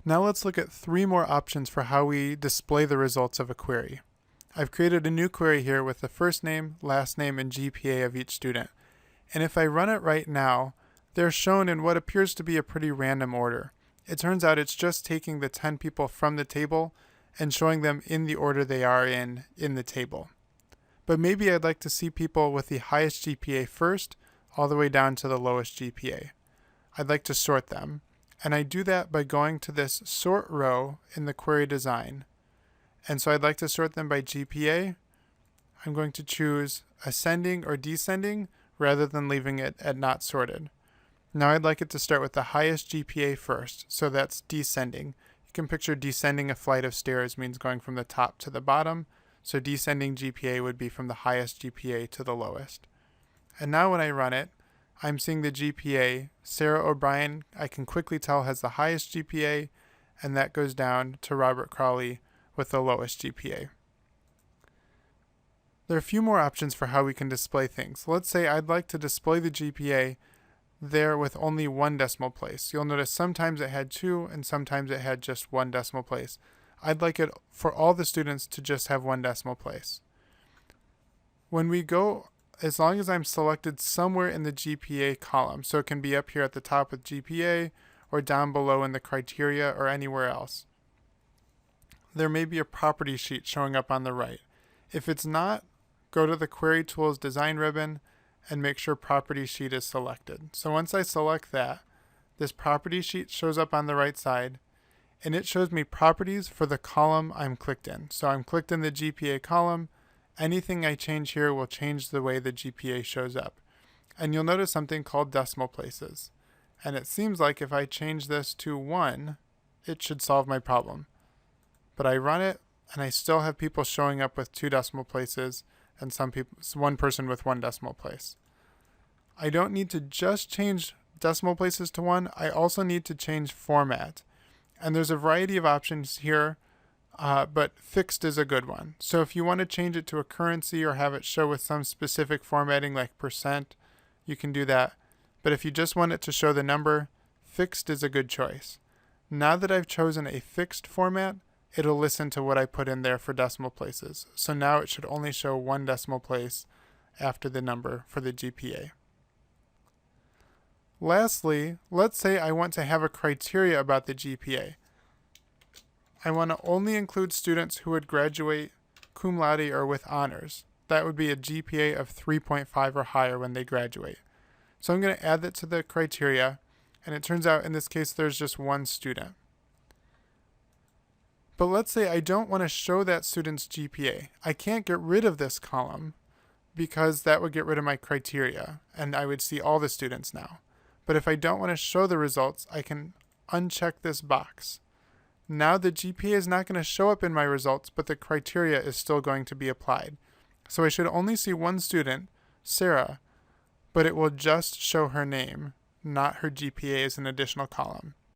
Now let's look at 3 more options for how we display the results of a query. I've created a new query here with the first name, last name, and GPA of each student. And if I run it right now, they're shown in what appears to be a pretty random order. It turns out it's just taking the 10 people from the table and showing them in the order they are in the table. But maybe I'd like to see people with the highest GPA first, all the way down to the lowest GPA. I'd like to sort them. And I do that by going to this sort row in the query design. And so I'd like to sort them by GPA. I'm going to choose ascending or descending rather than leaving it at not sorted. Now I'd like it to start with the highest GPA first, so that's descending. You can picture descending a flight of stairs means going from the top to the bottom, so descending GPA would be from the highest GPA to the lowest. And now when I run it, I'm seeing the GPA. Sarah O'Brien, I can quickly tell, has the highest GPA, and that goes down to Robert Crawley with the lowest GPA. There are a few more options for how we can display things. Let's say I'd like to display the GPA there with only 1 decimal place. You'll notice sometimes it had 2 and sometimes it had just 1 decimal place. I'd like it for all the students to just have 1 decimal place. When we go, as long as I'm selected somewhere in the GPA column, so it can be up here at the top with GPA or down below in the criteria or anywhere else, there may be a property sheet showing up on the right. If it's not, go to the Query Tools Design ribbon and make sure Property Sheet is selected. So once I select that, this property sheet shows up on the right side, and it shows me properties for the column I'm clicked in. So I'm clicked in the GPA column. Anything I change here will change the way the GPA shows up. And you'll notice something called decimal places. And it seems like if I change this to 1, it should solve my problem. But I run it, and I still have people showing up with 2 decimal places, and one person with 1 decimal place. I don't need to just change decimal places to 1, I also need to change format. And there's a variety of options here, but fixed is a good one. So if you want to change it to a currency or have it show with some specific formatting like %, you can do that. But if you just want it to show the number, fixed is a good choice. Now that I've chosen a fixed format, it'll listen to what I put in there for decimal places. So now it should only show 1 decimal place after the number for the GPA. Lastly, let's say I want to have a criteria about the GPA. I want to only include students who would graduate cum laude or with honors. That would be a GPA of 3.5 or higher when they graduate. So I'm going to add that to the criteria, and it turns out in this case there's just 1 student. But let's say I don't want to show that student's GPA. I can't get rid of this column because that would get rid of my criteria, and I would see all the students now. But if I don't want to show the results, I can uncheck this box. Now the GPA is not going to show up in my results, but the criteria is still going to be applied. So I should only see 1 student, Sarah, but it will just show her name, not her GPA as an additional column.